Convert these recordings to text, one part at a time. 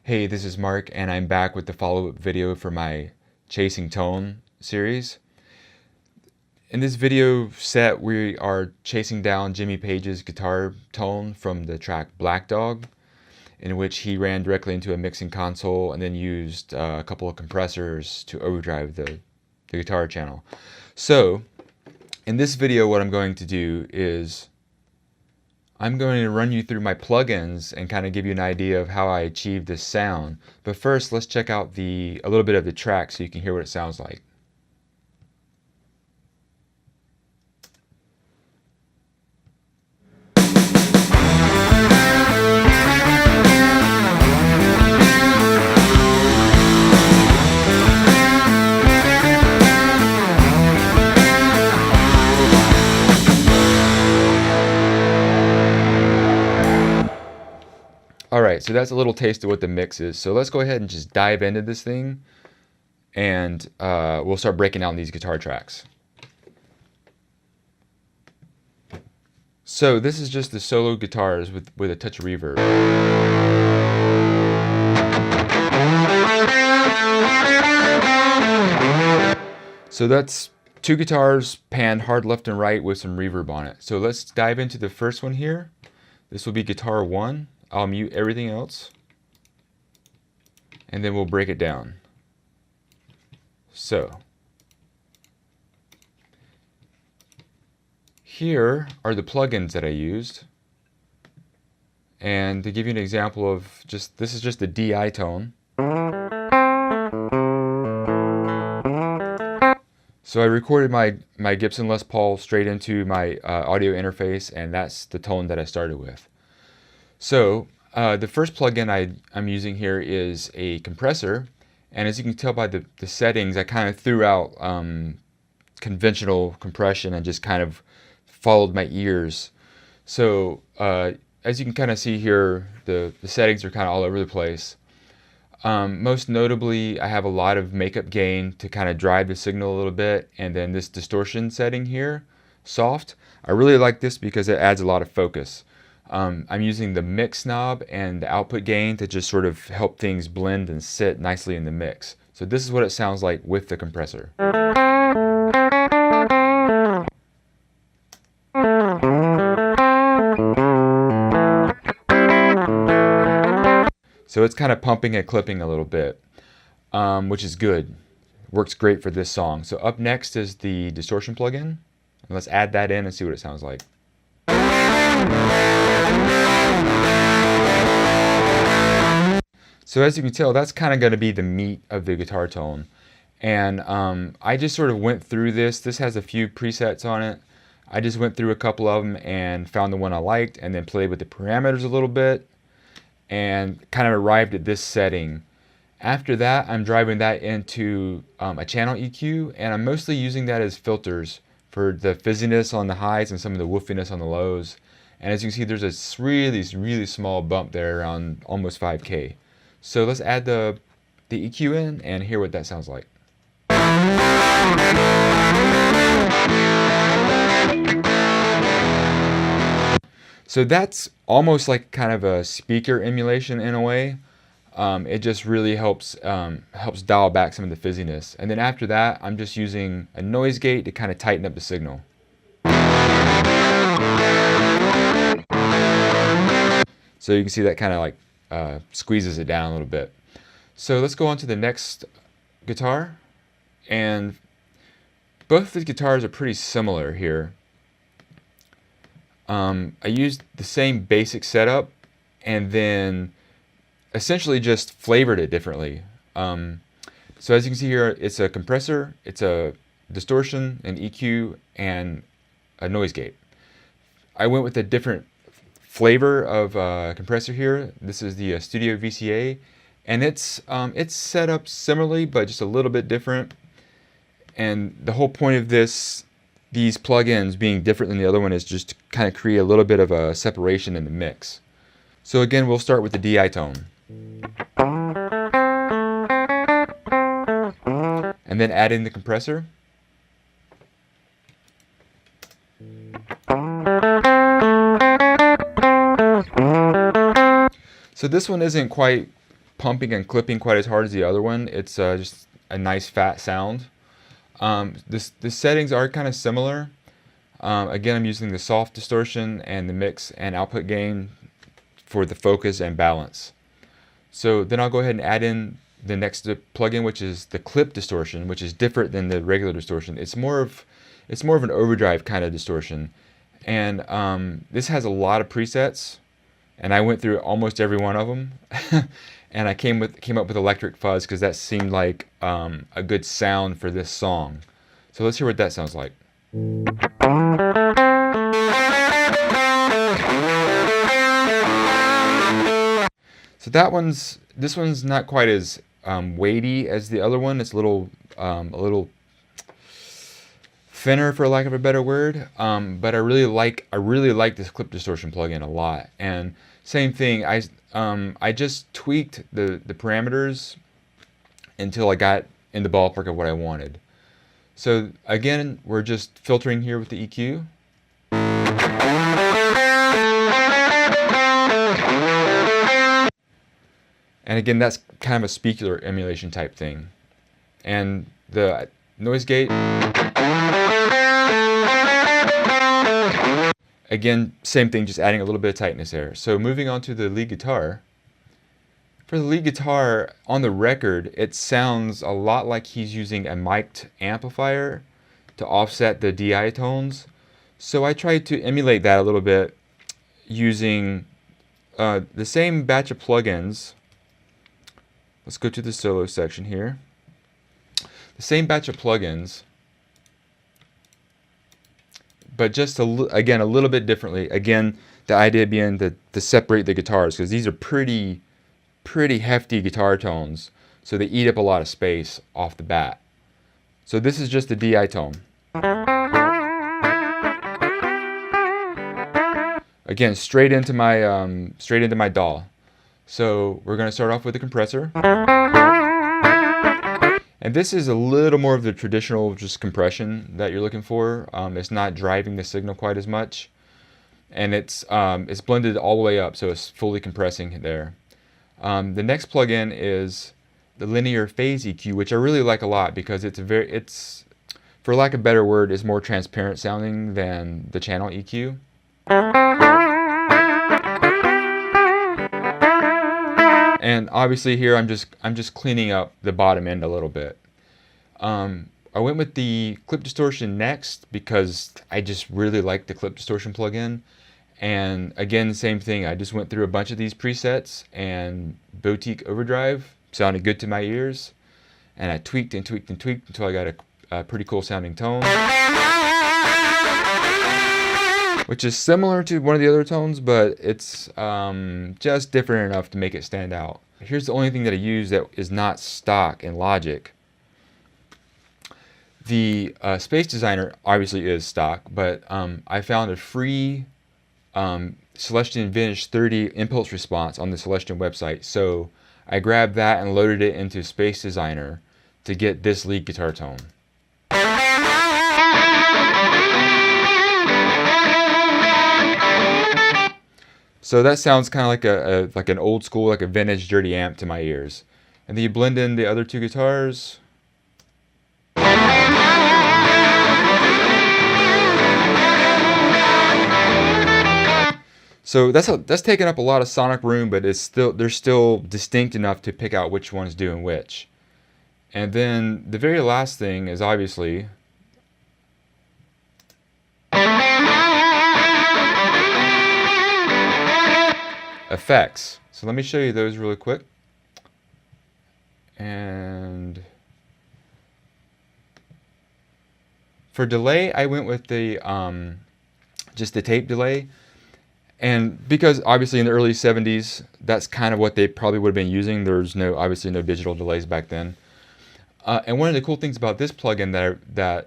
Hey, this is Mark, and I'm back with the follow-up video for my Chasing Tone series. In this video set, we are chasing down Jimmy Page's guitar tone from the track Black Dog, in which he ran directly into a mixing console and then used a couple of compressors to overdrive the guitar channel. So, in this video, what I'm going to do is I'm going to run you through my plugins and kind of give you an idea of how I achieved this sound. But first, let's check out a little bit of the track so you can hear what it sounds like. Alright, so that's a little taste of what the mix is. So let's go ahead and just dive into this thing, and we'll start breaking down these guitar tracks. So this is just the solo guitars with a touch of reverb. So that's two guitars panned hard left and right with some reverb on it. So let's dive into the first one here. This will be guitar 1. I'll mute everything else, and then we'll break it down. So, here are the plugins that I used, and to give you an example of this is just the DI tone. So I recorded my Gibson Les Paul straight into my audio interface, and that's the tone that I started with. So the first plugin I'm using here is a compressor, and as you can tell by the settings, I kind of threw out conventional compression and just kind of followed my ears. So as you can kind of see here, the settings are kind of all over the place. Most notably, I have a lot of makeup gain to kind of drive the signal a little bit, and then this distortion setting here, soft. I really like this because it adds a lot of focus. I'm using the mix knob and the output gain to just sort of help things blend and sit nicely in the mix. So this is what it sounds like with the compressor. So it's kind of pumping and clipping a little bit, which is good. Works great for this song. So up next is the distortion plugin. And let's add that in and see what it sounds like. So as you can tell, that's kind of going to be the meat of the guitar tone. And I just sort of went through this. This has a few presets on it. I just went through a couple of them and found the one I liked, and then played with the parameters a little bit and kind of arrived at this setting. After that, I'm driving that into a channel EQ, and I'm mostly using that as filters for the fizziness on the highs and some of the woofiness on the lows. And as you can see, there's a really small bump there around almost 5K. So let's add the EQ in and hear what that sounds like. So that's almost like kind of a speaker emulation in a way. It just really helps dial back some of the fizziness. And then after that, I'm just using a noise gate to kind of tighten up the signal. So you can see that kind of like squeezes it down a little bit. So let's go on to the next guitar, and both the guitars are pretty similar here. I used the same basic setup and then essentially just flavored it differently. So as you can see here, it's a compressor, it's a distortion, an EQ, and a noise gate. I went with a different flavor of compressor here. This is the Studio VCA, and it's set up similarly but just a little bit different. And the whole point of these plugins being different than the other one is just to kind of create a little bit of a separation in the mix. So again, we'll start with the DI tone, and then add in the compressor. So this one isn't quite pumping and clipping quite as hard as the other one. It's just a nice fat sound. The settings are kind of similar. Again, I'm using the soft distortion and the mix and output gain for the focus and balance. So then I'll go ahead and add in the next plugin, which is the clip distortion, which is different than the regular distortion. It's more of an overdrive kind of distortion, and this has a lot of presets, and I went through almost every one of them, and I came up with electric fuzz because that seemed like a good sound for this song. So let's hear what that sounds like. So this one's not quite as weighty as the other one. It's a little thinner, for lack of a better word. But I really like this clip distortion plugin a lot. And same thing, I just tweaked the parameters until I got in the ballpark of what I wanted. So again, we're just filtering here with the EQ. And again, that's kind of a speaker emulation type thing. And the noise gate, again, same thing, just adding a little bit of tightness there. So moving on to the lead guitar. For the lead guitar, on the record, it sounds a lot like he's using a mic'd amplifier to offset the DI tones. So I tried to emulate that a little bit using the same batch of plugins. Let's go to the solo section here. The same batch of plugins, but just again a little bit differently. Again, the idea being to separate the guitars, because these are pretty hefty guitar tones, so they eat up a lot of space off the bat. So this is just the DI tone. Again, straight into my DAW. So we're going to start off with the compressor. And this is a little more of the traditional just compression that you're looking for. It's not driving the signal quite as much. And it's blended all the way up, so it's fully compressing there. The next plugin is the linear phase EQ, which I really like a lot because it's for lack of a better word, is more transparent sounding than the channel EQ. And obviously here I'm just cleaning up the bottom end a little bit. I went with the clip distortion next because I just really like the clip distortion plugin. And again, same thing. I just went through a bunch of these presets, and boutique overdrive sounded good to my ears. And I tweaked and tweaked and tweaked until I got a pretty cool sounding tone, which is similar to one of the other tones, but it's just different enough to make it stand out. Here's the only thing that I use that is not stock in Logic. The Space Designer obviously is stock, but I found a free Celestion Vintage 30 impulse response on the Celestion website. So I grabbed that and loaded it into Space Designer to get this lead guitar tone. So that sounds kind of like an old school, like a vintage dirty amp to my ears. And then you blend in the other two guitars. So that's taking up a lot of sonic room, but they're still distinct enough to pick out which one's doing which. And then the very last thing is obviously effects. So let me show you those really quick. And for delay, I went with the just the tape delay. And because obviously in the early 70s, that's kind of what they probably would have been using. There's obviously no digital delays back then. And one of the cool things about this plugin that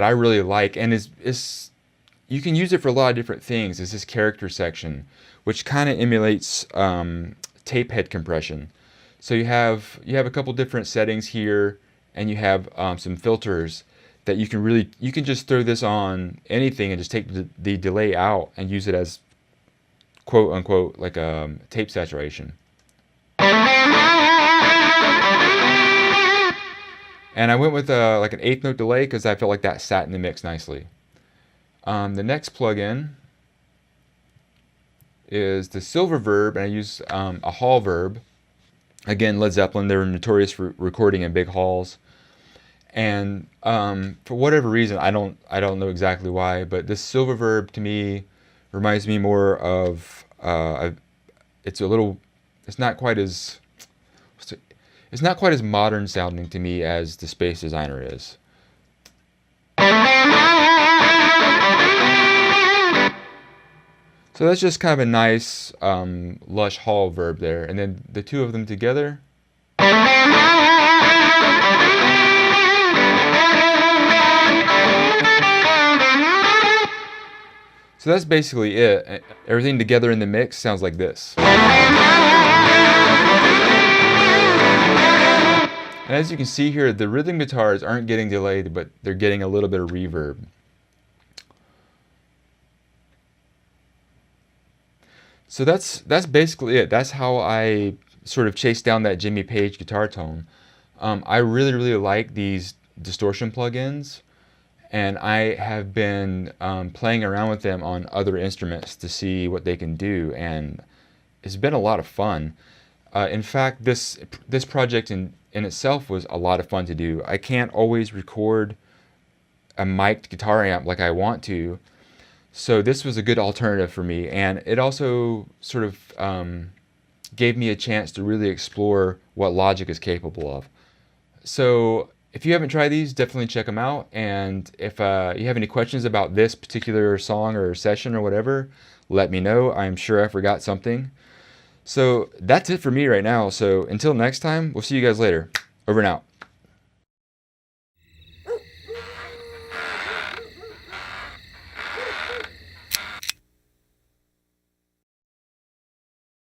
I really like, and is you can use it for a lot of different things, is this character section, which kind of emulates tape head compression. So you have a couple different settings here, and you have some filters that you can just throw this on anything and just take the delay out and use it as quote unquote like tape saturation. And I went with like an 1/8 note delay because I felt like that sat in the mix nicely. The next plugin is the Silver Verb, and I use a hall verb. Again, Led Zeppelin, they were notorious for recording in big halls. And for whatever reason, I don't know exactly why, but this Silver Verb to me reminds me more of it's not quite as modern sounding to me as the Space Designer is. So that's just kind of a nice lush hall verb there, and then the two of them together. So that's basically it. Everything together in the mix sounds like this. And as you can see here, the rhythm guitars aren't getting delayed, but they're getting a little bit of reverb. So that's basically it. That's how I sort of chased down that Jimmy Page guitar tone. I really like these distortion plugins, and I have been playing around with them on other instruments to see what they can do, and it's been a lot of fun. In fact, this project in itself was a lot of fun to do. I can't always record a mic'd guitar amp like I want to, so this was a good alternative for me, and it also sort of gave me a chance to really explore what Logic is capable of. So if you haven't tried these, definitely check them out, and if you have any questions about this particular song or session or whatever, let me know. I'm sure I forgot something. So that's it for me right now. So until next time, we'll see you guys later. Over and out.